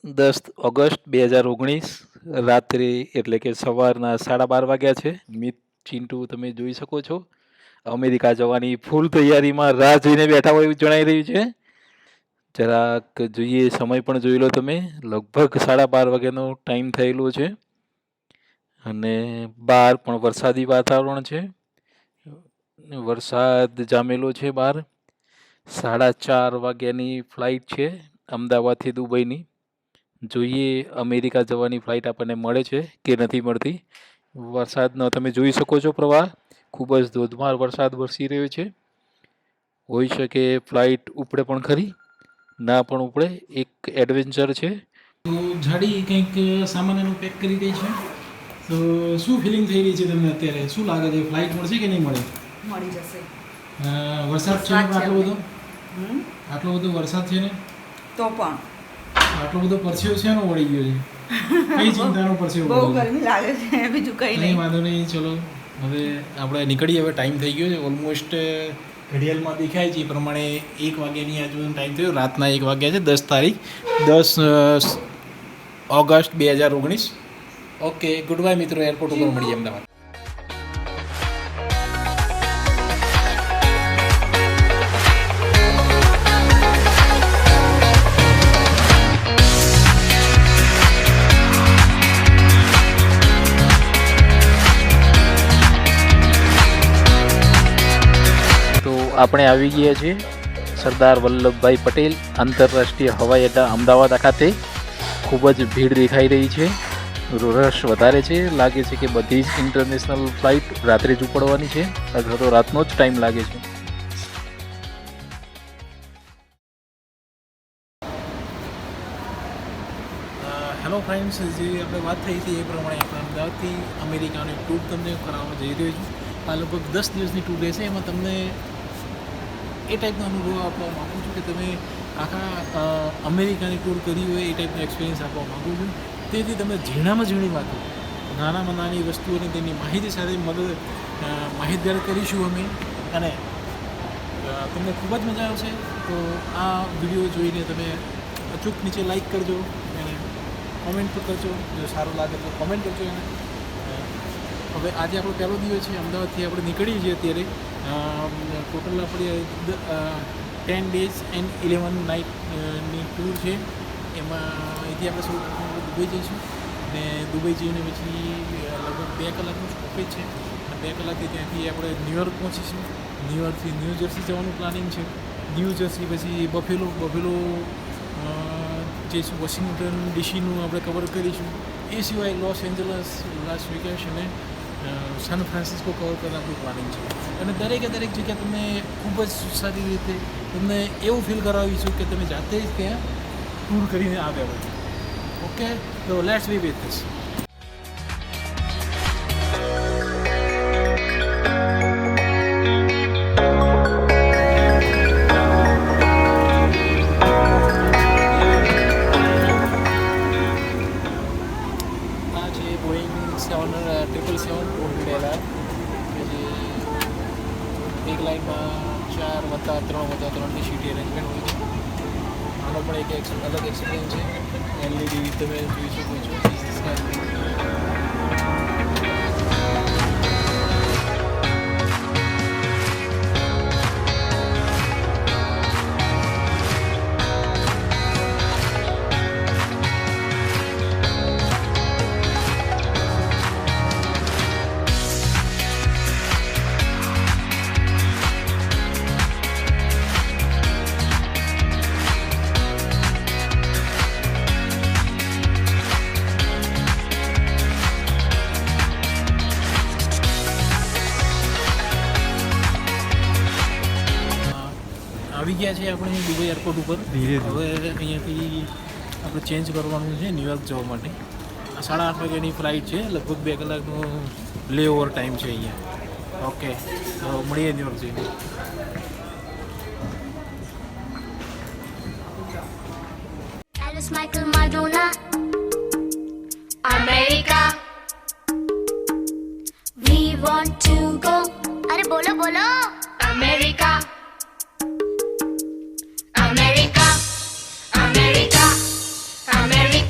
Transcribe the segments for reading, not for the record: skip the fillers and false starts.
10 August 2019 રાત્રે એટલે કે સવારના 12:30 વાગ્યા છે. મિત ચિંટુ તમે જોઈ શકો છો અમેરિકા જવાની ફૂલ તૈયારીમાં રાહ જોઈને બેઠા હોય એવું જણાઈ રહ્યું છે. જરાક જોઈએ સમય પણ જોઈ લો તમે, લગભગ 12:30 વાગ્યાનો ટાઈમ થયેલો છે અને બહાર પણ વરસાદી વાતાવરણ છે. વરસાદ જામેલો છે બહાર. 4:30 વાગ્યાની ફ્લાઇટ છે અમદાવાદથી દુબઈની. જોઈએ અમેરિકા જવાની ફ્લાઇટ આપણને મળે છે કે નથી મળતી. વરસાદનો તમે જોઈ શકો છો પ્રવાહ, ખૂબ જ ધોધમાર વરસાદ વરસી રહ્યો છે. હોઈ શકે ફ્લાઇટ ઉપડે પણ ખરી, ના પણ ઉપડે. એક એડવેન્ચર છે. તો જાડી કંઈક સામાન એનું પેક કરી રહી છે. તો શું ફિલિંગ થઈ રહી છે તમને અત્યારે? શું લાગે છે, ફ્લાઇટ મળશે કે નહીં મળે? મળી જશે. વરસાદ છે ને આટલો બધો? આટલો બધો વરસાદ છે ને તો પણ આટલો બધો પરસેવો છે ને વળી ગયો છે? કઈ ચિંતાનો પરસેવો? બહુ ગરમી લાગે છે, બીજું કંઈ નહીં. વાંધો નહીં, ચલો હવે આપણે નીકળીએ. હવે ટાઈમ થઈ ગયો છે ઓલમોસ્ટ. ઘડિયાળમાં દેખાય છે એ પ્રમાણે 1 વાગ્યાની આજુબાજુનો ટાઈમ થયો. રાતના 1 વાગ્યા છે. 10 ઓગસ્ટ 2019. ઓકે, ગુડ બાય મિત્રો. એરપોર્ટ ઉપર મળીએ અમદાવાદ. આપણે આવી ગયા છીએ સરદાર વલ્લભભાઈ પટેલ આંતરરાષ્ટ્રીય હવાઈ અડ્ડા અમદાવાદ ખાતે. ખૂબ જ ભીડ દેખાઈ રહી છે, રશ વધારે છે. લાગે છે કે બધી જ ઇન્ટરનેશનલ ફ્લાઇટ રાત્રે જ ઉપડવાની છે અથવા તો રાતનો જ ટાઈમ લાગે છે. હેલો ફ્રેન્ડ્સ, જે આપણે વાત થઈ હતી એ પ્રમાણે આપણે અમદાવાદથી અમેરિકાની ટૂર તમને કરાવવા જઈ રહ્યો છું. આ લગભગ 10 દિવસની ટૂર રહેશે. એમાં તમને એ ટાઈપનો અનુભવ આપવા માગું છું કે તમે આખા અમેરિકાની ટૂર કરી હોય એ ટાઈપનો એક્સપિરિયન્સ આપવા માગું છું. તેથી તમે ઝીણામાં ઝીણી વાતો, નાનામાં નાની વસ્તુઓને તેની માહિતી સાથે માહિતગાર કરીશું અમે, અને તમને ખૂબ જ મજા આવશે. તો આ વિડીયો જોઈને તમે અચૂક નીચે લાઈક કરજો અને કોમેન્ટ પણ કરજો. જો સારું લાગે તો કોમેન્ટ કરજો એને. હવે આજે આપણો પહેલો દિવસ છે. અમદાવાદથી આપણે નીકળીએ છીએ અત્યારે. ટોટલ આપણે 10 days and 11 નાઇટની ટૂર છે. એમાં અહીંથી આપણે સૌ દુબઈ જઈશું અને દુબઈ જઈને પછી લગભગ 2 કલાકનું સ્ટોપેજ છે. અને 2 કલાકથી ત્યાંથી આપણે ન્યુયોર્ક પહોંચીશું. ન્યુયોર્કથી ન્યૂ જર્સી જવાનું પ્લાનિંગ છે. ન્યૂ જર્સી પછી બફેલો જઈશું. વોશિંગ્ટન ડીસીનું આપણે કવર કરીશું. એ સિવાય લોસ એન્જલસ, લાસ વેગાસ અને સાન ફ્રાન્સિસ્કો કવર કરવાનું આપણું પ્લાનિંગ છે. અને દરેક જગ્યા તમને ખૂબ જ સારી રીતે તમને એવું ફીલ કરાવીશું કે તમે જાતે જ ત્યાં ટૂર કરીને આવ્યા હોય. ઓકે, તો લેટ્સ બી વિથ ધીસ. આ છે બોઈંગ 777-200 કે જે એક લાઇનમાં 4+3+3ની સીટી અરેન્જમેન્ટ હોય છે. આનો પણ એક અલગ એક્સપિરિયન્સ છે. એલઈડી તમે જોઈ શકો છો. આવી ગયા છે આપણે દુબઈ એરપોર્ટ ઉપર. હવે અહીંયાથી આપણે ચેન્જ કરવાનું છે ન્યુયોર્ક જવા માટે. 8:30 વાગ્યાની ફ્લાઇટ છે. લગભગ 2 કલાકનો લે ઓવર ટાઈમ છે અહીંયા. ઓકે, તો મળીએ ન્યુયોર્ક જઈને. Michael Madonna, America. We want to go. अरे बोलो बोलो. America. America. America. America.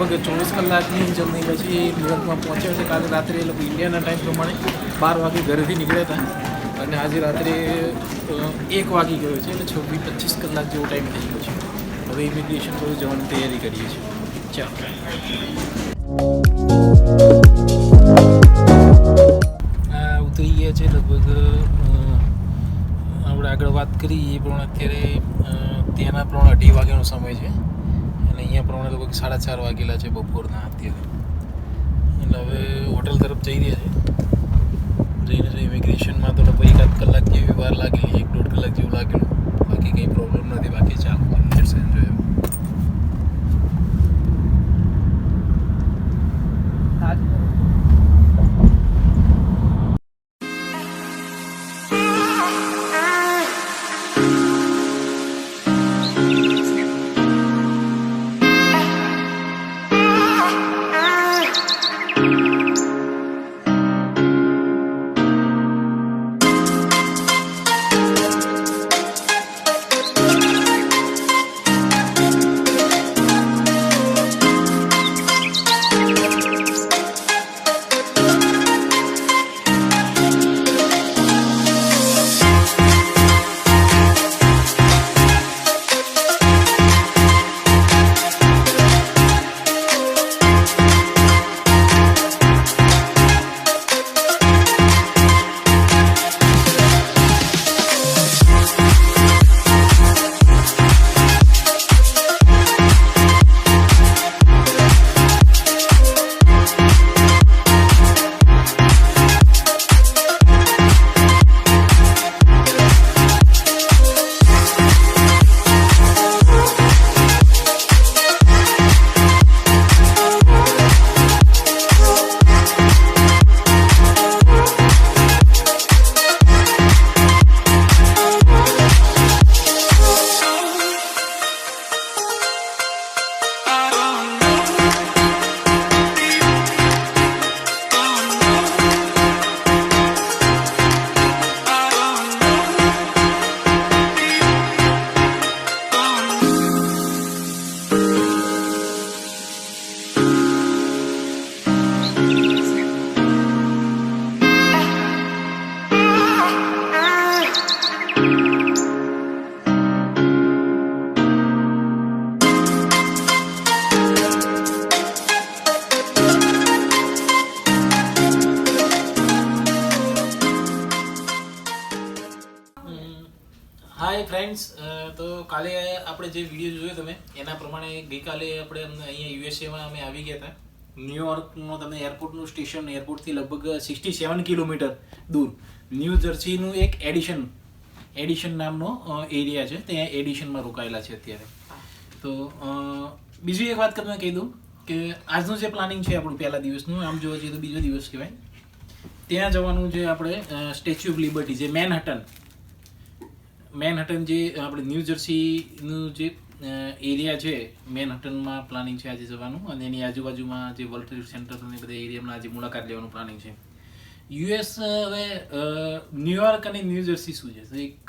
લગભગ 24 કલાકની જર્ની પછી ન્યુયોર્કમાં પહોંચ્યા છે. કાલે રાત્રે એ લોકો ઇન્ડિયાના ટાઈમ પ્રમાણે 12 વાગે ઘરેથી નીકળ્યા હતા અને આજે રાત્રે 1 વાગી ગયો છે, એટલે 26-25 કલાક જેવો ટાઈમ થઈ ગયો છે. હવે ઇમિગ્રેશન પર જવાની તૈયારી કરીએ છીએ. ચાલો ઉતરી ગયા છે લગભગ. આપણે આગળ વાત કરી એ પ્રમાણે અત્યારે ત્યાંના પ્રમાણે 2:30 વાગ્યાનો સમય છે અને અહીંયા પ્રમાણે લગભગ 4:30 વાગેલા છે બપોરના અત્યારે. એટલે હવે હોટલ તરફ જઈ રહ્યા છે. જઈને ઇમિગ્રેશનમાં તો લગભગ 1-8 કલાક જેવી વાર લાગેલી, 1-1.5 કલાક જેવું લાગેલું. બાકી કંઈ પ્રોબ્લેમ નથી. બાકી ચાલો લેટ્સ એન્જોય. હાય ફ્રેન્ડ્સ, તો કાલે આપણે જે વિડીયો જોયો તમે એના પ્રમાણે ગઈકાલે આપણે અહીંયા યુએસએમાં અમે આવી ગયા હતા. ન્યુયોર્કનો તમે એરપોર્ટનું સ્ટેશન, એરપોર્ટથી લગભગ 67 કિલોમીટર દૂર ન્યૂ જર્સીનું એક એડિશન નામનો એરિયા છે, ત્યાં એડિશનમાં રોકાયેલા છે અત્યારે. તો બીજી એક વાત તમને કહી દઉં કે આજનું જે પ્લાનિંગ છે આપણું પહેલા દિવસનું, આમ જોવા જઈએ તો બીજો દિવસ કહેવાય. ત્યાં જવાનું છે આપણે સ્ટેચ્યુ ઓફ લિબર્ટી, જે મેનહટન જે આપણે ન્યૂ જર્સીનું જે એરિયા છે, મેનહટનમાં પ્લાનિંગ છે આજે જવાનું. અને એની આજુબાજુમાં જે વર્લ્ડ ટ્રેડ સેન્ટર અને બધા એરિયામાં આજે મુલાકાત લેવાનું પ્લાનિંગ છે. યુએસ હવે ન્યુયોર્ક અને ન્યૂ જર્સી શું છે, એક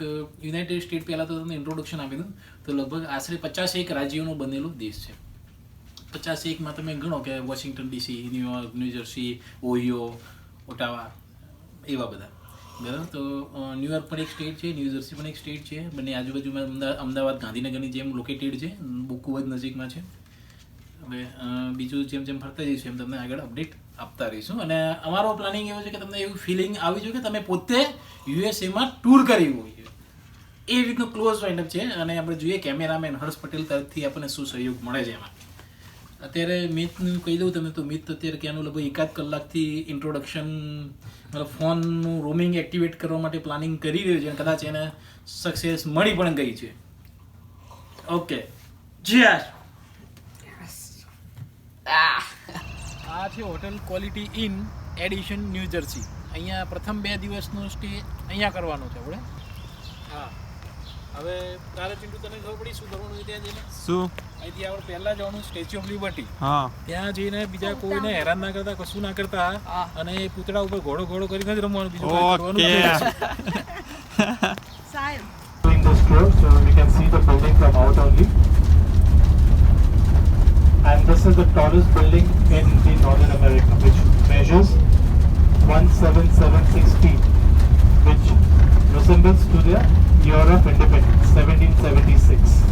યુનાઇટેડ સ્ટેટ પહેલાં તો તમને ઇન્ટ્રોડક્શન આપી દઉં તો લગભગ આશરે 51 રાજ્યોનો બનેલો દેશ છે. 51માં તમે ગણો કે Washington DC, New York, new jersey, Ohio, ઓટાવા, એવા બધા. બરાબર. તો ન્યુયોર્ક પણ એક સ્ટેટ છે, ન્યૂ જર્સી પણ એક સ્ટેટ છે. બંને આજુબાજુમાં અમદાવાદ, ગાંધીનગરની જેમ લોકેટેડ છે, ખૂબ જ નજીકમાં છે. હવે બીજું જેમ જેમ ફરતા જઈશું એમ તમને આગળ અપડેટ આપતા રહીશું. અને અમારો પ્લાનિંગ એવો છે કે તમને એવું ફિલિંગ આવી જોઈએ કે તમે પોતે યુએસએમાં ટૂર કરી હોય એ રીતનો ક્લોઝ વાઇન્ડઅપ છે. અને આપણે જોઈએ કેમેરામેન હર્ષ પટેલ તરફથી આપણને શું સહયોગ મળે છે એમાં. અત્યારે મિતનું કહી દઉં તમે તો મિત અત્યારે ક્યાંનું લગભગ 1-8 કલાકથી ઇન્ટ્રોડક્શન, મતલબ ફોનનું રોમિંગ એક્ટિવેટ કરવા માટે પ્લાનિંગ કરી રહ્યો છે અને કદાચ એને સક્સેસ મળી પણ ગઈ છે. ઓકે, જીયાસ. આ છે hotel quality in addition new jersey. અહીંયા પ્રથમ 2 દિવસનો સ્ટે અહીંયા કરવાનો છે આપણે. હા, હવે તારે ચિંટુ તને ખબર પડી શું કરવાનું છે ત્યાં જઈને? શું? અહીંથી આપણે પહેલા જવાનું સ્ટેચ્યુ ઓફ લિબર્ટી. હા, ત્યાં જઈને બીજા કોઈને હેરાન ના કરતા, કશું ના કરતા, અને પૂતળા ઉપર ઘોડો કરીને જ રમવાનું, બીજું કાંઈ કરવાનું નથી. સાહેબ, Doing this tour, so we can see the building from out only. And this is the tallest building in the Northern America, which measures 1776 feet, which resembles to the year of independence, 1776.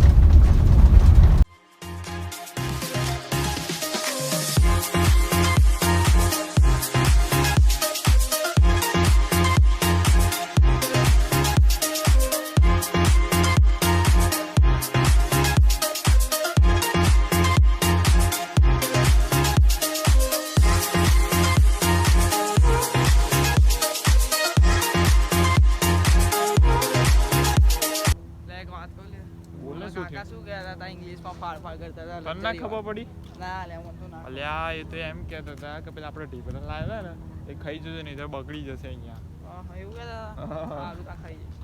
એક વાત કહું લે બોલે શું કાકા શું કહેતા હતા ઇંગ્લિશમાં ફાડ કરતા હતા તને ના ખબર પડી ના લે મને તો ના અલ્યા એ તો એમ કહેતા હતા કે પેલા આપણે ઢીબરન લાવ્યા ને એ ખાઈ જજો નહીં તો બગડી જશે અહીંયા એવું કહેતા હતા સારું કા ખાઈ જઈશ.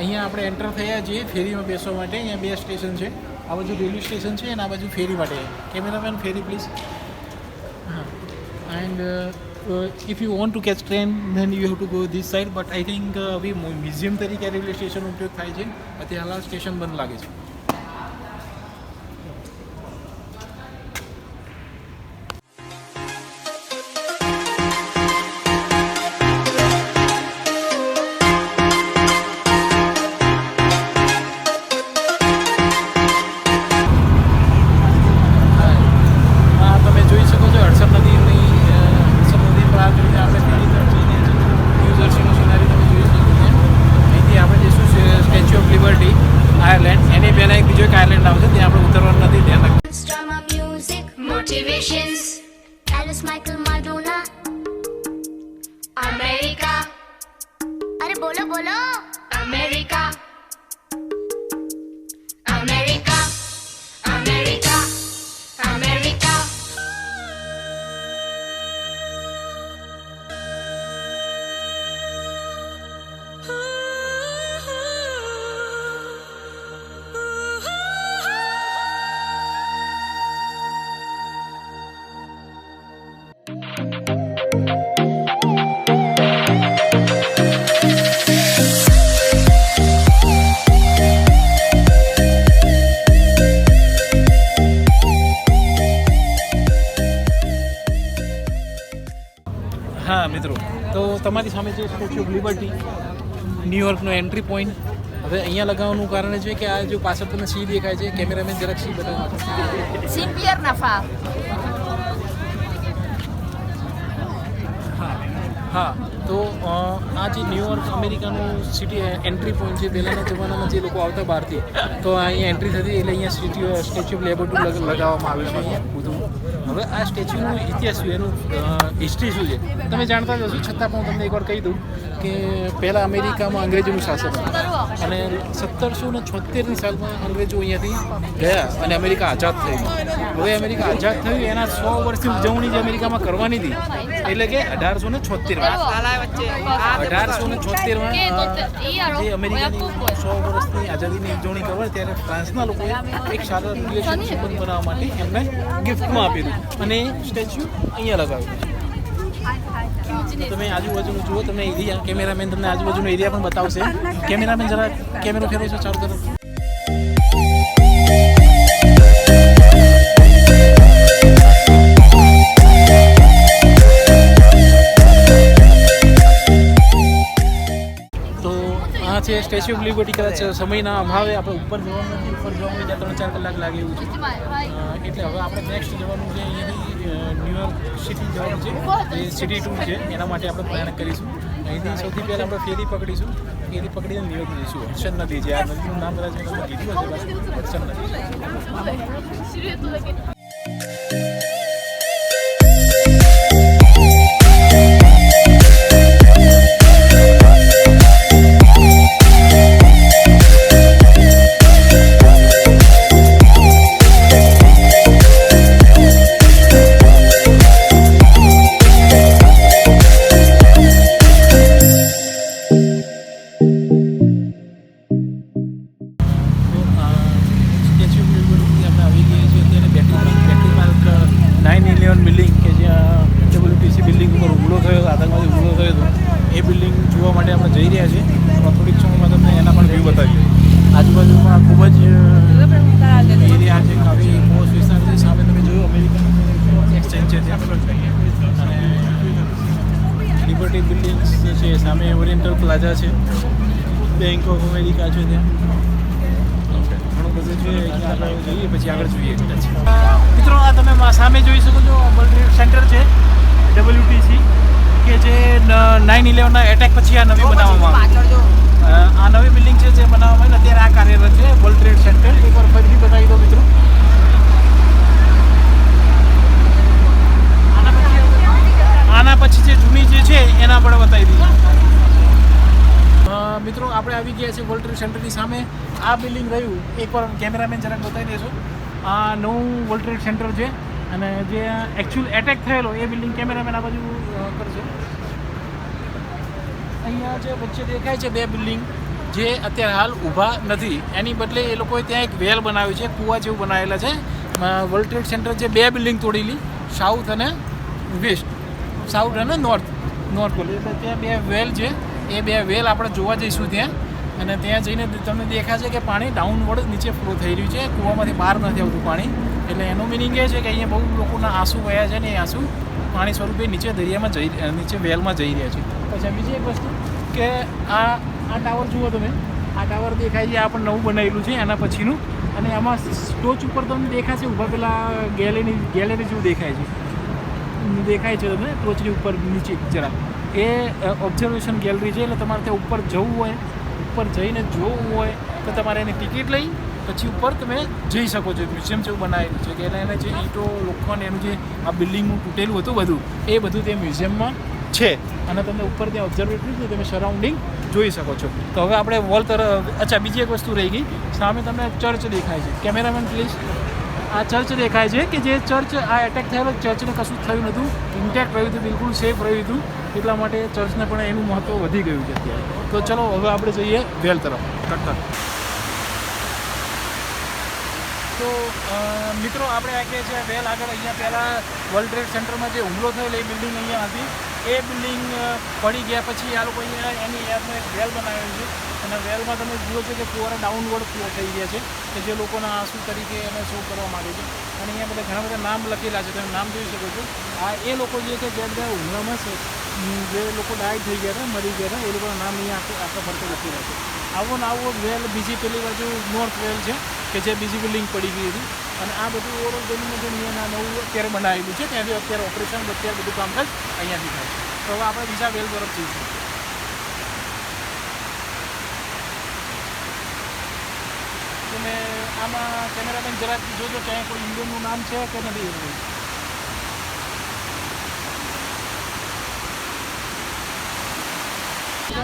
અહીંયા આપણે એન્ટર થયા છીએ ફેરીમાં બેસવા માટે. અહીંયા બે સ્ટેશન છે, આ બાજુ રેલવે સ્ટેશન છે અને આ બાજુ ફેરી માટે. કેમેરામેન ફેરી પ્લીઝ. હા, and if you want to catch train then you have to go this side, but I think be museum તરીકે રેલવે સ્ટેશનનો ઉપયોગ થાય છે. અત્યારે હાલ સ્ટેશન બંધ લાગે છે. હા, તમે જોઈ શકો છો હડસન નદી પાર કરીને આપણે ફેરી તરફ જઈને ન્યૂ જર્સીનો સિનારી તમે જોઈ શકો છો. અહીંથી આપણે જઈશું સ્ટેચ્યુ ઓફ લિબર્ટી આયર્લેન્ડ. એની પહેલાં એક બીજો એક આયર્લેન્ડ આવશે, ત્યાં આપણે ઉતરવાનું નથી, ધ્યાન રાખજો. Drama, music, motivations. Alice, Michael, Madonna. America. अरे बोलो बोलो. America. America. America. America. હા મિત્રો, તો તમારી સામે છે સ્ટેચ્યુ ઓફ લિબર્ટી, ન્યુયોર્કનો એન્ટ્રી પોઈન્ટ. હવે અહીંયા લગાવવાનું કારણ છે કે આ જો પાછળ તમને સી દેખાય છે, કેમેરામેન જરાક સી બતાવો. Sin pierna fa. હા, તો આ જે ન્યુયોર્ક અમેરિકાનું સિટી એન્ટ્રી પોઈન્ટ છે. પહેલાંના જમાનામાં જે લોકો આવતા બહારથી તો અહીંયા એન્ટ્રી થતી, એટલે અહીંયા સ્ટેચ્યુ ઓફ લિબર્ટી લગાવવામાં આવ્યું છે અહીંયા બધું. હવે આ સ્ટેચ્યુનો ઇતિહાસ શું, એનું હિસ્ટ્રી શું છે તમે જાણતા જ હશો, છતાં પણ હું તમને એકવાર કહી દઉં કે પહેલાં અમેરિકામાં અંગ્રેજોનું શાસન હતું અને 1776ની સાલમાં અંગ્રેજો અહીંયાથી ગયા અને અમેરિકા આઝાદ થયું. હવે અમેરિકા આઝાદ થયું એના 100 વર્ષની ઉજવણી જે અમેરિકામાં કરવાની હતી, એટલે કે 1876માં 1876માં જે અમેરિકાની 100 વર્ષની આઝાદીની ઉજવણી કરવાની, ત્યારે ફ્રાન્સના લોકોએ એક સારા રિલેશન સંબંધ બનાવવા માટે એમને ગિફ્ટમાં આપેલું અને સ્ટેચ્યુ અહીંયા લગાવ્યું. તમે આજુબાજુનું જુઓ, તમને એરિયા, કેમેરામેન તમને આજુબાજુનો એરિયા પણ બતાવશે. કેમેરામેન જરા કેમેરો ફેરવશો ચાલુ તરફ. તો આ છે સ્ટેચ્યુ ઓફ લિબર્ટી. કદાચ સમયના અભાવે આપણે ઉપર જવાનું નથી, ઉપર જવાનું ત્યાં 3-4 કલાક લાગે એવું છે. એટલે હવે આપણે નેક્સ્ટ જવાનું છે અહીંયાથી ન્યુયોર્ક સિટી જવાનું છે, એ સિટી ટૂર છે, એના માટે આપણે પ્રયાણ કરીશું. અહીંથી સૌથી પહેલાં આપણે ફેરી પકડીશું, ફેરી પકડીને ન્યુયોર્ક જઈશું. હડસન નદી છે, આ નદીનું નામ કદાચ મેં તમને કીધું હશે, હડસન નદી. બિલ્ડિંગ્સ છે, સામે ઓરિએન્ટલ પ્લાઝા છે, બેંક ઓફ અમેરિકા છે ત્યાં. ઘણું બધું છે. અહીંયા આગળ જઈએ પછી આગળ જોઈએ કદાચ. મિત્રો આ તમે સામે જોઈ શકો છો વર્લ્ડ ટ્રેડ સેન્ટર છે WTC કે જે 9/11ના એટેક પછી આ નવી બનાવવામાં આવી. આ નવી બિલ્ડિંગ છે જે બનાવવામાં આવી અત્યારે આ કાર્યરત છે વર્લ્ડ ટ્રેડ સેન્ટર. એકવાર ફરીથી બતાવી દો મિત્રો. આના પછી જે જૂની જે છે એના પણ બતાવી દીધી. મિત્રો આપણે આવી ગયા છે વર્લ્ડ ટ્રેડ સેન્ટરની સામે. આ બિલ્ડિંગ રહ્યું એકવાર કેમેરામેન જરાક બતાવી દેશો. આ નવું વર્લ્ડ ટ્રેડ સેન્ટર છે અને જે એકચ્યુઅલ એટેક થયેલો એ બિલ્ડિંગ કેમેરામેન આ બાજુ કરશે. અહીંયા જે વચ્ચે દેખાય છે બે બિલ્ડિંગ જે અત્યારે હાલ ઊભા નથી, એની બદલે એ લોકોએ ત્યાં એક વેલ બનાવ્યું છે, કૂવા જેવું બનાવેલા છે. વર્લ્ડ ટ્રેડ સેન્ટર જે બે બિલ્ડિંગ તોડેલી સાઉથ અને વેસ્ટ, સાઉથ અને નોર્થ બોલે એટલે ત્યાં બે વેલ છે. એ બે વેલ આપણે જોવા જઈશું ત્યાં અને ત્યાં જઈને તમને દેખાશે કે પાણી ડાઉનવર્ડ નીચે ફ્લો થઈ રહ્યું છે, કૂવામાંથી બહાર નથી આવતું પાણી. એટલે એનું મિનિંગ એ છે કે અહીંયા બહુ લોકોના આંસુ વહ્યા છે ને એ આંસુ પાણી સ્વરૂપે નીચે દરિયામાં નીચે વેલમાં જઈ રહ્યા છે. પછી બીજી એક વસ્તુ કે આ ટાવર જુઓ તમે, આ ટાવર દેખાય છે, આ પણ નવું બનાવેલું છે એના પછીનું. અને આમાં ટોચ ઉપર તમને દેખાશે ઊભા પેલા ગેલેરી જેવું દેખાય છે તમને ટોચની ઉપર નીચે જરા. એ ઓબ્ઝર્વેશન ગેલેરી છે એટલે તમારે ત્યાં ઉપર જવું હોય, ઉપર જઈને જોવું હોય તો તમારે એની ટિકિટ લઈ પછી ઉપર તમે જઈ શકો છો. મ્યુઝિયમ જેવું બનાવેલું છે કે એને જે ઈંટો લોખંડ એનું જે આ બિલ્ડિંગનું તૂટેલું હતું બધું એ બધું તે મ્યુઝિયમમાં છે અને તમે ઉપર ત્યાં ઓબ્ઝર્વેટરી છે તમે સરાઉન્ડિંગ જોઈ શકો છો. તો હવે આપણે વોલ તરફ. અચ્છા બીજી એક વસ્તુ રહી ગઈ, સામે તમને ચર્ચ દેખાય છે. Cameraman please. આ ચર્ચ દેખાય છે કે જે ચર્ચ આ એટેક થયેલો ચર્ચને કશું થયું નહોતું, ઇન્ટેક્ટ રહ્યું હતું, બિલકુલ સેફ રહ્યું હતું. એટલા માટે ચર્ચને પણ એનું મહત્ત્વ વધી ગયું છે અત્યારે. તો ચલો હવે આપણે જઈએ વેલ તરફ. તો મિત્રો આપણે આ કહે છે વેલ આગળ. અહીંયા પહેલાં વર્લ્ડ ટ્રેડ સેન્ટરમાં જે હુમલો થયેલો એ બિલ્ડિંગ અહીંયા હતી. એ બિલ્ડિંગ પડી ગયા પછી આ લોકો અહીંયા એની યાદમાં એક વેલ બનાવેલું છે અને વેલમાં તમે જુઓ છો કે ફુવારા ડાઉનવર્ડ ફ્લો થઈ ગયા છે કે જે લોકોના આંસુ તરીકે એને શો કરવા માંગે છે. અને અહીંયા બધા ઘણા બધા નામ લખેલા છે, તમે નામ જોઈ શકો છો. આ એ લોકો જે છે જે બધા હુમલામાં છે, જે લોકો ડાય થઈ ગયા હતા, મરી ગયા હતા, એ લોકોના નામ અહીંયા આખા ફરતે લખેલા છે. આવો ને આવો વેલ બીજી પેલી બાજુ નોર્થ વેલ છે કે જે બીજી બિલ્ડિંગ પડી ગઈ હતી. અને આ બધું ઓવરઓલ જમીન અહીંયાના નવું અત્યારે બનાવેલું છે, ત્યાંથી અત્યારે ઓપરેશન અત્યારે બધું કામકાજ અહીંયાથી થાય. તો હવે આપણે બીજા વેલ તરફ જઈશું. તમે આમાં કેમેરામેન જરાક જોજો ક્યાંય કોઈ ઇન્ડિયનનું નામ છે કે નથી.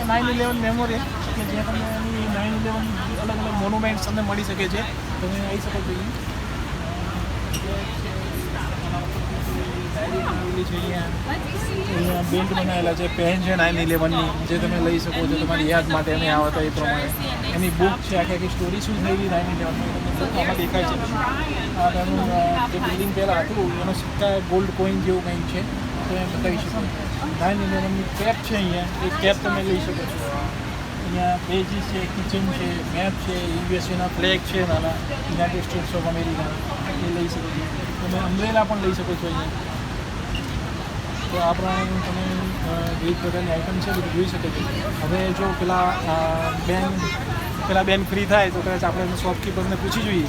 9/11 મેમોરિયલ કે જ્યાં તમને એની 9/11 અલગ અલગ મોન્યુમેન્ટ્સ તમને મળી શકે છે. તમે આવી શકો છો. અહીંયા બેલ્ટ બનાવેલા છે, પેન છે 9/11ની જે તમે લઈ શકો છો તમારી યાદ માટે. અને આ હતા એ પ્રમાણે એની બુક છે, આખી સ્ટોરી શું થઈ ગઈ 9/11માં આમાં દેખાય છે. આ તેનું જે બિલ્ડિંગ પહેલાં હતું એનો સિક્કા ગોલ્ડ કોઈન જેવું કંઈક છે તો એ બતાવી શકો. 9/11ની કેપ છે અહીંયા, એ કેપ તમે લઈ શકો છો. અહીંયા પેજીસ છે, કિચન છે, મેપ છે, યુએસએના ફ્લેગ છે નાના, યુનાઇટેડ સ્ટેટ્સ ઓફ અમેરિકા એ લઈ શકો છો. તમે અમ્બ્રેલા પણ લઈ શકો છો અહીંયા. તો આ પ્રમાણે તમે વિવિધ પ્રકારની આઇટમ છે બધું જોઈ શકો છો. હવે જો પેલા બેન ફ્રી થાય તો કદાચ આપણે શોપકીપરને પૂછી જોઈએ.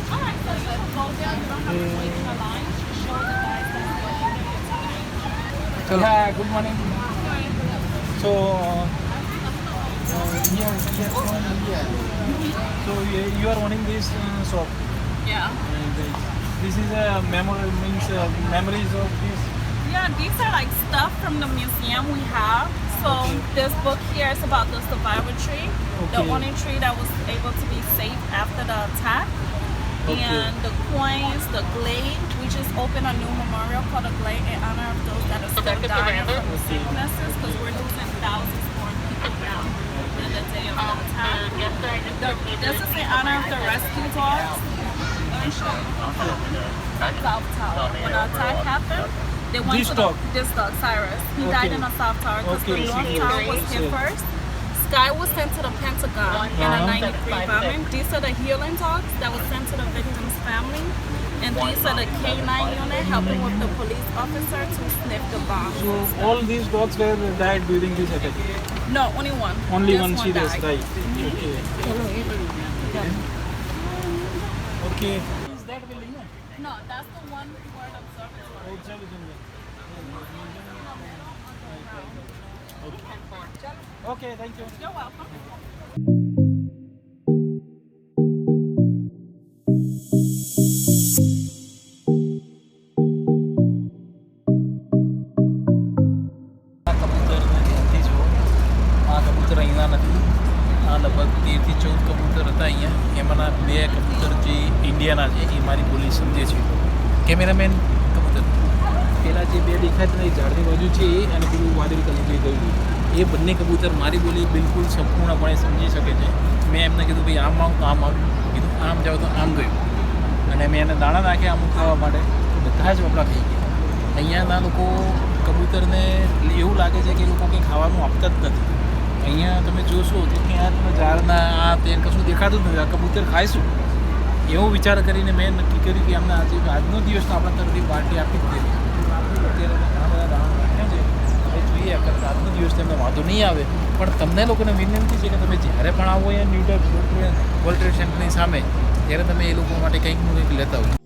ચલો, good morning. So so you are owning this shop? Yeah. This is a memories of this. Yeah, these are like stuff from the museum we have. So this book here is about the survivor tree, the only tree that was able to be saved after the attack. And the coins, the glade, we just opened a new memorial called the glade in honor of those that are still dying from the sicknesses, because we're losing thousands more people now than the day of the attack. This is in honor of the rescue dogs. South Tower. When the attack happened, they went This to dog? this dog, Cyrus. He died in a South Tower because the North Tower was hit first. guy was sent to the Pentagon in a 93 bombing. These are the healing dogs that was sent to the victim's family. And these are the K9 unit helping with the police officer to sniff the bomb. So all these dogs were died during this attack. No, only one. Only Just one serious, died. right? Okay. Okay. Is that building? No? No, that's the one where the observatory. Outside is in there. Okay, thank you. You're welcome. આ કબૂતરને ધ્યાનથી જુઓ. આ કબૂતર અહીંના નથી. આ લગભગ 13 થી 14 કબૂતર હતા અહીંયા. એમાંના 2 કબૂતર જે ઇન્ડિયાના છે એ મારી બોલી સમજે છે. કેમેરામેન કબૂતર પેલા જે 2 દેખાય છે એ ઝાડની બાજુ છે એ અને પેલું વાદળી કલર જે ગયું એ બંને કબૂતર મારી બોલી બિલકુલ સંપૂર્ણપણે સમજી શકે છે. મેં એમને કીધું ભાઈ આમ આવું કીધું આમ જાઓ તો આમ ગયું અને મેં એને દાણા નાખ્યા અમુક ખાવા માટે બધા જ વપરા થઈ ગયા. અહીંયાના લોકો કબૂતરને એવું લાગે છે કે એ લોકો કંઈ ખાવાનું આપતા જ નથી. અહીંયા તમે જોશો તો ક્યાં તમે ઝાડના આ તે કશું દેખાતું જ નથી. આ કબૂતર ખાઈશું એવો વિચાર કરીને મેં નક્કી કર્યું કે અમને આજનો દિવસ તો આપણા તરફથી પાર્ટી આપી જ દેવી. અત્યારે ઘણા બધા દાણા નાખ્યા છે હવે જોઈએ અગર આજનો દિવસ તેમને વાંધો નહીં આવે. પણ તમને લોકોને વિનંતી છે કે તમે જ્યારે પણ આવો અહીંયા ન્યૂ ટાઈપ વર્લ્ડ ટ્રેડ સેન્ટરની સામે ત્યારે તમે એ લોકો માટે કંઈકનું કંઈક લેતા હોય.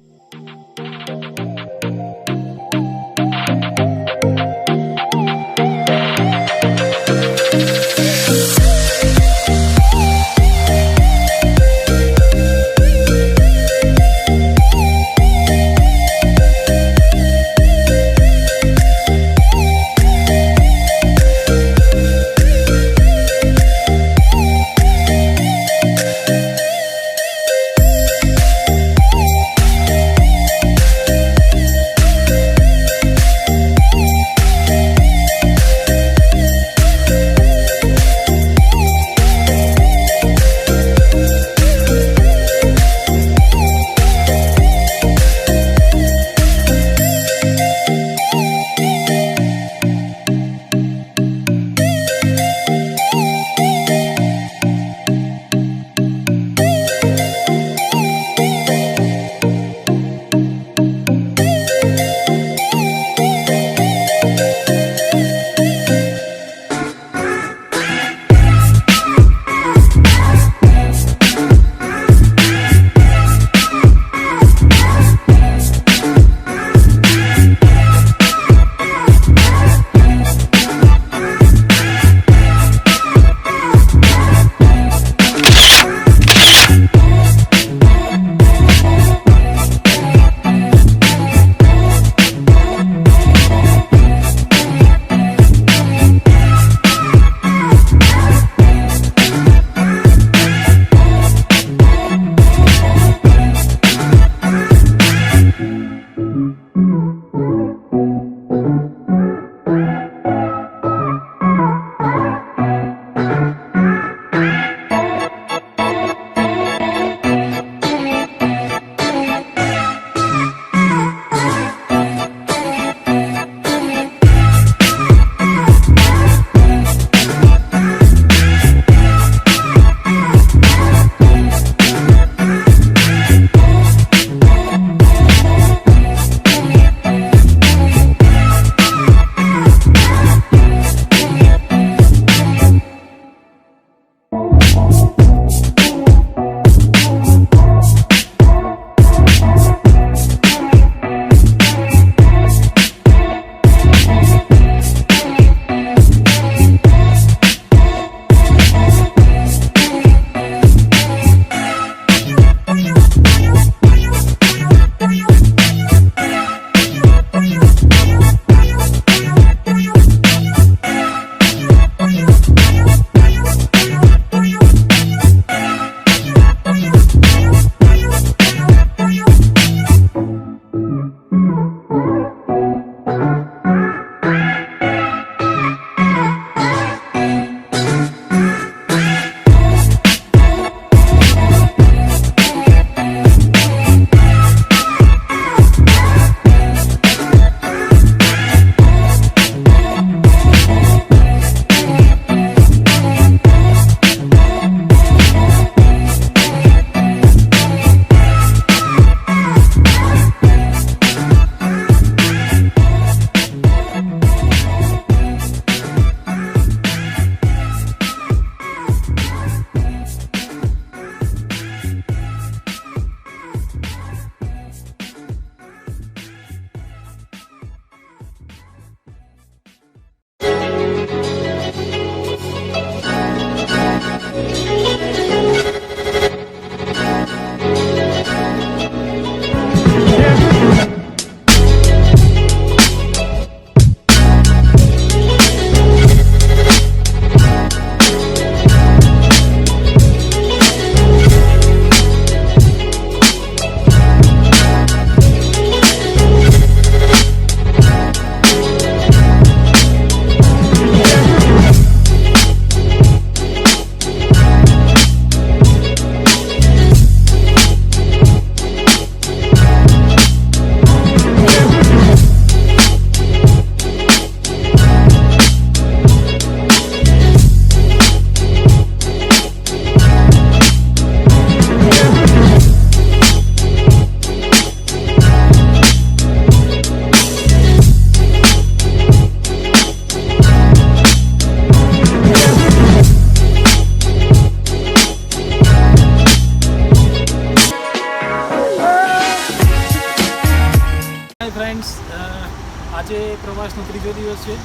છે.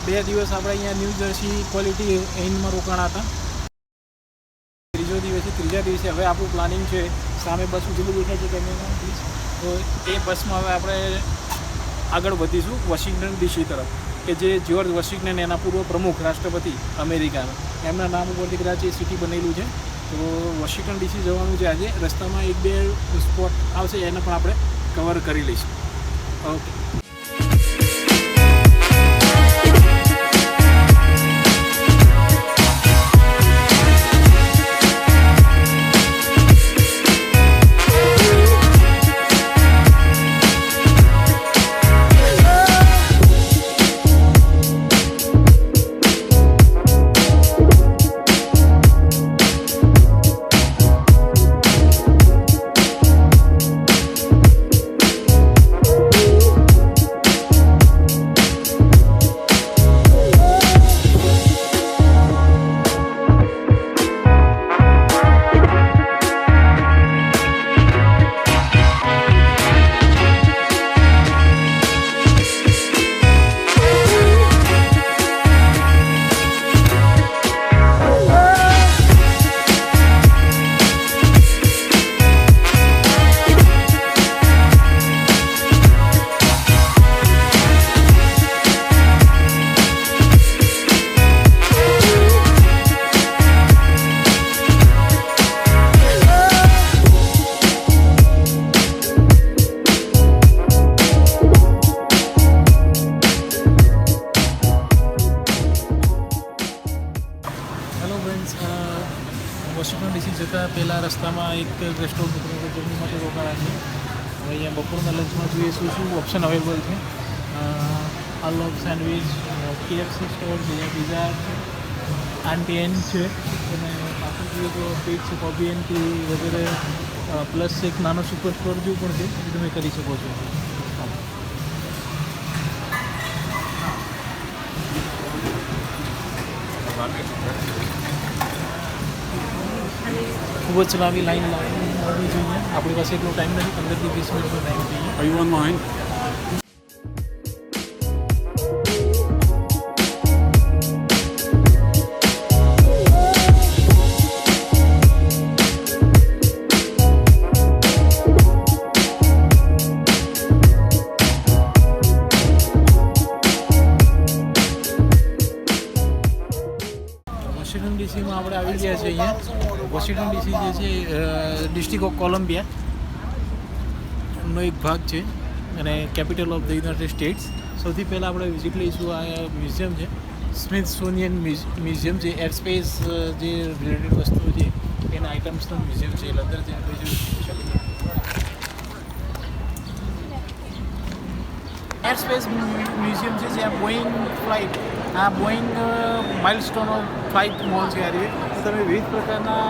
2 દિવસ આપણે અહીંયા ન્યૂ જર્સી ક્વોલિટી એઇનમાં રોકાણા હતા. ત્રીજો દિવસ છે. ત્રીજા દિવસે હવે આપણું પ્લાનિંગ છે, સામે બસ ઉજળું દેખાય છે કેમેરામાં પ્લીઝ, તો એ બસમાં હવે આપણે આગળ વધીશું વોશિંગ્ટન ડીસી તરફ, કે જે જ્યોર્જ વોશિંગ્ટન એના પૂર્વ પ્રમુખ રાષ્ટ્રપતિ અમેરિકાના, એમના નામ ઉપરથી કદાચ એ સિટી બનેલું છે. તો વોશિંગ્ટન ડીસી જવાનું છે આજે. રસ્તામાં 1-2 સ્પોટ આવશે, એને પણ આપણે કવર કરી લઈશું. ઓકે. વોશિંગ્ટન ડીસી જતાં પહેલાં રસ્તામાં એક રેસ્ટોરન્ટ જમવા માટે રોકાયા છે. હવે અહીંયા બપોરના લંચમાં જોઈએ શું ઓપ્શન અવેલેબલ છે. આલોક સેન્ડવિચ, KFC સ્ટોર છે, પીઝા છે, આંટી એન છે, અને પાછળ જોઈએ તો પેટ છે, કોફી એન્ડ ટી વગેરે, પ્લસ એક નાનો સુપર સ્ટોર જેવું પણ છે, એ તમે કરી શકો છો. ખૂબ જ લાંબી લાઈન લાવવી જોઈએ. આપણી પાસે એટલો ટાઈમ નથી, 15 થી 20 મિનિટનો ટાઈમ જોઈએ. Are you online? વોશિંગ્ટન ડીસીમાં આપણે આવી ગયા છે. અહીંયા વોશિંગ્ટન ડીસી જે છે ડિસ્ટ્રિક્ટ ઓફ કોલંબિયાનો એક ભાગ છે અને capital of the United states. સૌથી પહેલાં આપણે વિઝિટ લઈશું આ મ્યુઝિયમ છે, સ્મિથસોનિયન મ્યુઝિયમ, જે એરસ્પેસ જે રિલેટેડ વસ્તુઓ છે એના આઇટમ્સનું મ્યુઝિયમ છે. અંદર જે એરસ્પેસ મ્યુઝિયમ છે, જ્યાં બોઈંગ ફ્લાઇટ, આ બોઈંગ માઇલસ્ટોન ઓફ ફ્લાઇટ મોલ છે. આ રીતે તમે વિવિધ પ્રકારના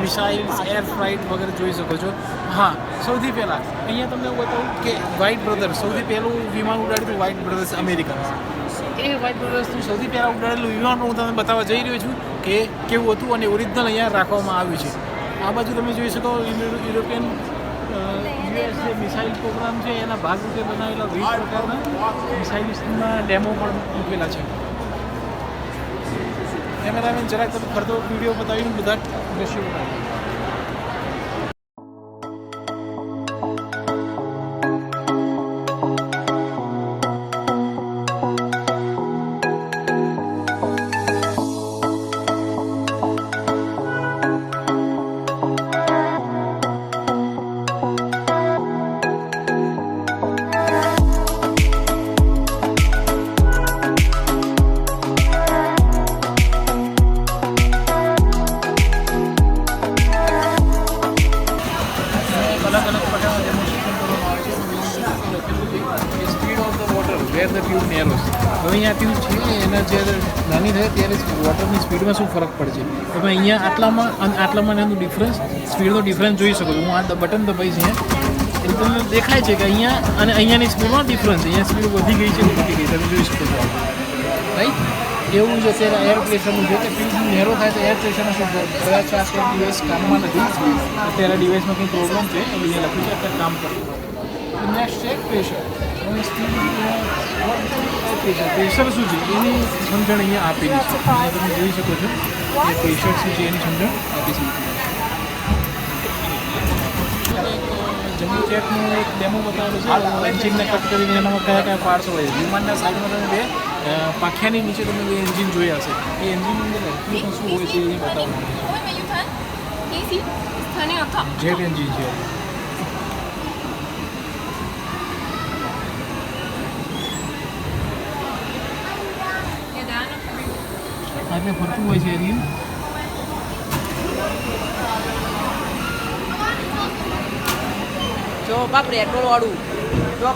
મિસાઇલ્સ, એર ફ્લાઇટ વગેરે જોઈ શકો છો. હા, સૌથી પહેલાં અહીંયા તમને હું બતાવું કે વ્હાઇટ બ્રધર્સ, સૌથી પહેલું વિમાન ઉડાડ્યું હતું વ્હાઇટ બ્રધર્સ અમેરિકન. એ વ્હાઇટ બ્રધર્સનું સૌથી પહેલાં ઉડાડેલું વિમાન હું તમને બતાવવા જઈ રહ્યો છું કે કેવું હતું અને ઓરિજિનલ અહીંયા રાખવામાં આવ્યું છે. આ બાજુ તમે જોઈ શકો યુરોપિયન US જે મિસાઇલ પ્રોગ્રામ છે એના ભાગરૂપે બનાવેલા વિવિધ પ્રકારના મિસાઇલ્સના ડેમો પણ મૂકેલા છે. કેમેરામેન જરાક તમે ફરતો વિડીયો બતાવીને બધા દ્રશ્યો બતાવી. વેર ધ ટ્યુબ નેરોસ. હવે અહીંયા ટ્યુબ છે એના જ્યારે નાની થાય ત્યારે વોટરની સ્પીડમાં શું ફરક પડશે. તમે અહીંયા આટલામાં અને આટલામાં એનું ડિફરન્સ, સ્પીડનો ડિફરન્સ જોઈ શકો છો. હું આ બટન દબાઈશ અહીંયા એટલે તમને દેખાય છે કે અહીંયા અને અહીંયાની સ્પીડમાં ડિફરન્સ, અહીંયા સ્પીડ વધી ગઈ છે કે ઘટી ગઈ, તમે જોઈ શકો છો. રાઈટ, એવું જ અત્યારે એર પ્રેશરનું છે કે ટ્યુબ નેરો થાય તો એર પ્રેશરના શું કદાચ આ ડિવાઇસ કામમાં નથી, અત્યારે ડિવાઇસમાં કંઈ પ્રોબ્લેમ છે, અહીંયા લખ્યું છે અત્યારે કામ કરતું. નેક્સ્ટ છે પ્રેશર. પ્રેશર શું છે એની સમજણ અહીંયા આપેલી છે. અહીંયા તમે જોઈ શકો છો કે પ્રેશર શું છે એની સમજણ આપી છે. જમ્મુ જેટનું એક ડેમો બતાવેલો છે. એન્જિનને કટ કરીને એનામાં કયા કયા પાર્ટ્સ હોય. વિમાનના સાઈડમાં તમે બે પાંખિયાની નીચે તમે બે એન્જિન જોયા હશે. એ એન્જિનની અંદર એક્ચ્યુઅલી શું હોય છે એ બતાવવાનું છે. જેટ એન્જિન છે. આપણે ફરતું હોય છે એની જો બાપ પેટ્રોલ વાળું જો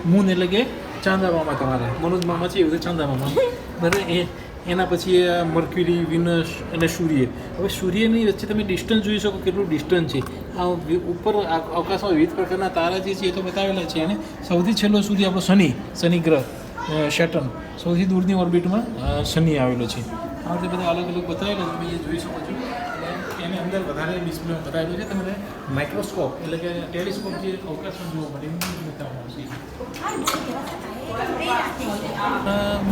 મૂન એટલે કે ચાંદા મામા. તમારે મનોજ મામા છે એવું છે ચાંદા મામા. બરાબર. એના પછી મર્ક્યુરી, વિનસ અને સૂર્ય. હવે સૂર્યની વચ્ચે તમે ડિસ્ટન્સ જોઈ શકો કેટલું ડિસ્ટન્સ છે. આ ઉપર અવકાશમાં વિવિધ પ્રકારના તારા જે છે એ તો બતાવેલા છે. અને સૌથી છેલ્લો સૂર્ય આપણો શનિ ગ્રહ સેટર્ન, સૌથી દૂરની ઓર્બિટમાં શનિ આવેલો છે. આ રીતે બધા અલગ અલગ બતાવેલા તમે એ જોઈ શકો છો. એની અંદર વધારે ડિસ્પ્લે બતાવેલું છે. તમને માઇક્રોસ્કોપ એટલે કે ટેલિસ્કોપ જે અવકાશમાં જોવા મળે એનું બતાવવાનું છે.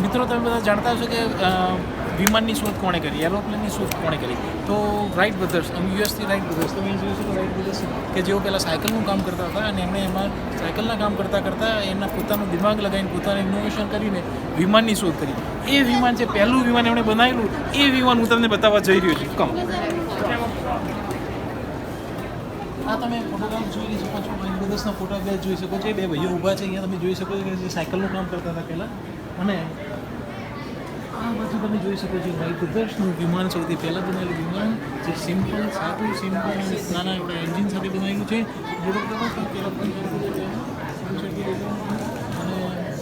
મિત્રો તમે બધા જાણતા હશો કે વિમાનની શોધ કોણે કરી, એરોપ્લેનની શોધ કોણે કરી? તો રાઇટ બ્રધર્સ, યુએસથી રાઇટ બ્રધર્સ. તમે જોઈ શકો રાઇટ બ્રધર્સ કે જેઓ પહેલાં સાયકલનું કામ કરતા હતા અને એમણે એમાં સાયકલના કામ કરતાં એમના પોતાનું દિમાગ લગાવીને પોતાનું ઇનોવેશન કરીને વિમાનની શોધ કરી. એ વિમાન છે પહેલું વિમાન એમણે બનાવેલું. એ વિમાન હું તમને બતાવવા જઈ રહ્યો છું. કમ આ તમે ફોટોગ્રાફ જોઈ શકો છો. રાઇટ બ્રધર્સના ફોટોગ્રાફ જોઈ શકો છો. બે ભાઈઓ ઊભા છે અહીંયા. તમે જોઈ શકો છો કે જે સાયકલનું કામ કરતા હતા પહેલાં. અને આ બાજુ તમે જોઈ શકો છો રાઇટ બ્રધર્સનું વિમાન, સૌથી પહેલાં બનાવેલું વિમાન જે સિમ્પલ, સાદું, સિમ્પલ નાના આપણે એન્જિન સાથે બનાવેલું છે. અને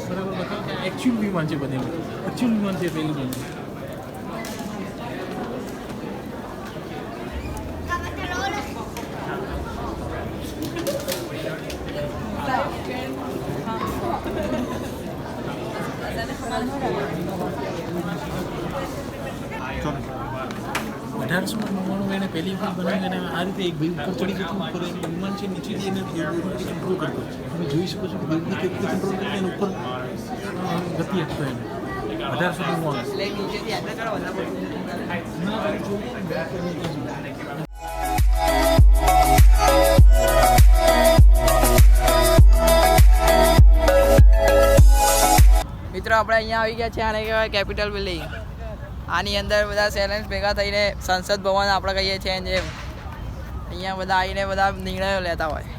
બરાબર બતાવો કે એકચ્યુઅલ વિમાન છે બનેલું. એકચ્યુઅલ વિમાન છે પહેલું બનેલું. એને પહેલી વખત બનાવી અને આ રીતે એક ભાઈ ઉપર ચડી જતું, ઉપર વિમાન છે નીચેથી એને કંટ્રોલ કરતો. તમે જોઈ શકો છો કે ભાઈ કેટલી કંટ્રોલ કરી એને ઉપર ગતિ આપતો એને 1899. મિત્રો આપણે અહીંયા આવી ગયા છે. આને કહેવાય કેપિટલ બિલ્ડિંગ. આની અંદર બધા સેલેન્સ ભેગા થઈને સંસદ ભવન આપણે કહીએ છીએ જેમ અહીંયા બધા આવીને બધા નિર્ણયો લેતા હોય.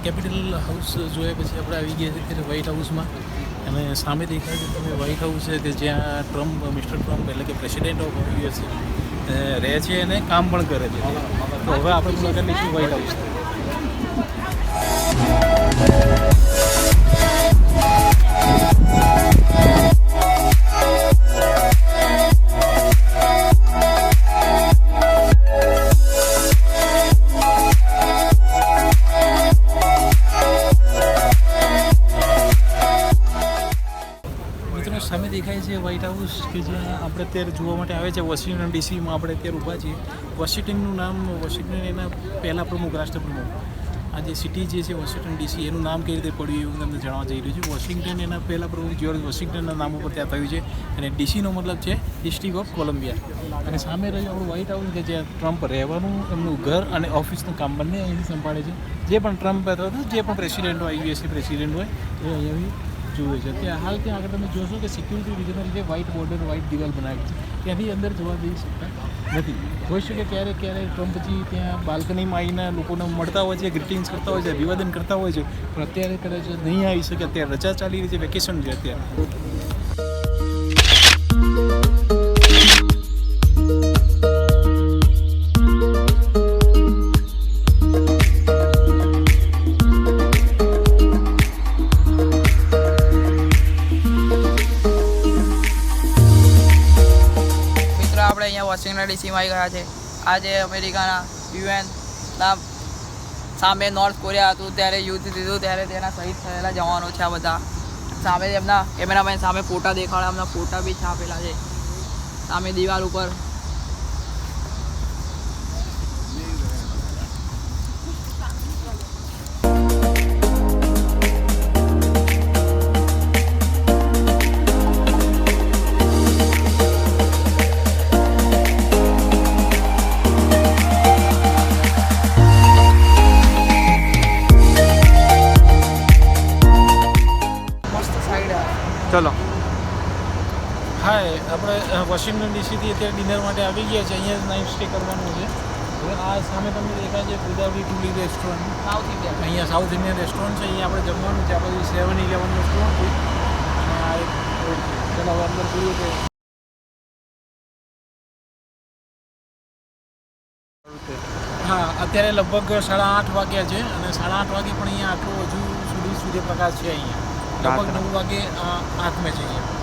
કેપિટલ હાઉસ જોયા પછી આપણે આવી ગયા છીએ વ્હાઇટ હાઉસમાં. અને સામે દેખાય છે તમે વ્હાઇટ હાઉસ છે કે જ્યાં મિસ્ટર ટ્રમ્પ એટલે કે પ્રેસિડેન્ટ ઓફ યુએસ રહે છે અને કામ પણ કરે છે. તો હવે આપણે મુલાકાત લઈશું વ્હાઇટ હાઉસ. હાઉસ કે જ્યાં આપણે અત્યારે જોવા માટે આવે છે વોશિંગ્ટન ડીસીમાં આપણે અત્યારે ઊભા છીએ. વોશિંગ્ટનનું નામ વોશિંગ્ટન એના પહેલાં પ્રમુખ રાષ્ટ્રપ્રમુખ આ જે સિટી જે છે વોશિંગ્ટન ડીસી એનું નામ કઈ રીતે પડ્યું એવું તમને જણાવવા જઈ રહ્યું છે. વોશિંગ્ટન એના પહેલાં પ્રમુખ જ્યોર્જ વોશિંગ્ટનના નામ ઉપર ત્યાં થયું છે અને ડીસીનો મતલબ છે ડિસ્ટ્રિક્ટ ઓફ કોલંબિયા. અને સામે રહ્યું આપણું વ્હાઇટ હાઉસ કે જ્યાં ટ્રમ્પ રહેવાનું એમનું ઘર અને ઓફિસનું કામ બંને અહીંથી સંભાળે છે. જે પણ ટ્રમ્પ અથવા તો જે પણ પ્રેસિડેન્ટ હોય યુએસએ પ્રેસિડેન્ટ હોય એ અહીંયાથી જુએ છે. ત્યાં હાલ ત્યાં આગળ તમે જોશો કે સિક્યુરિટી રીઝનના લીધે વ્હાઇટ બોર્ડર વ્હાઇટ દિવાલ બનાવી છે ત્યાંથી અંદર જવા દઈ શકતા નથી. હોઈ શકે ક્યારેક ટ્રમ્પજી ત્યાં બાલ્કનીમાં આવીને લોકોને મળતા હોય છે, ગ્રીટિંગ્સ કરતા હોય છે, અભિવાદન કરતા હોય છે, પણ અત્યારે કદાચ નહીં આવી શકે. અત્યારે રજા ચાલી રહી છે, વેકેશન છે અત્યારે. આપણે અહીંયા વોશિંગ્ટન ડીસીમાં આવી ગયા છે. આજે અમેરિકાના યુએનના સામે નોર્થ કોરિયા હતું ત્યારે યુદ્ધ દીધું ત્યારે તેના શહીદ થયેલા જવાનો છે. આ બધા સામે એમના કેમેરામેન સામે ફોટા દેખાડે, એમના ફોટા બી છાપેલા છે સામે દિવાલ ઉપર. ચલો હાય, આપણે વોશિંગ્ટન ડીસીથી અત્યારે ડિનર માટે આવી ગયા છે. અહીંયા નાઇટ સ્ટે કરવાનું છે. હવે આ સામે તમને દેખાય છે ગોદાવરી ટુલી રેસ્ટોરન્ટ, સાઉથ ઇન્ડિયન. અહીંયા સાઉથ ઇન્ડિયન રેસ્ટોરન્ટ છે. અહીંયા આપણે જમવાનું છે. આ બધું 7-11 રેસ્ટોરન્ટ છે અને આ એક ચલો હવે અંદર જોઈએ કે હા અત્યારે લગભગ 8:30 વાગ્યા છે અને 8:30 વાગે પણ અહીંયા આટલો હજુ સુધી સૂર્યપ્રકાશ છે. અહીંયા લગભગ 9 વાગે આથમે છે અહીંયા.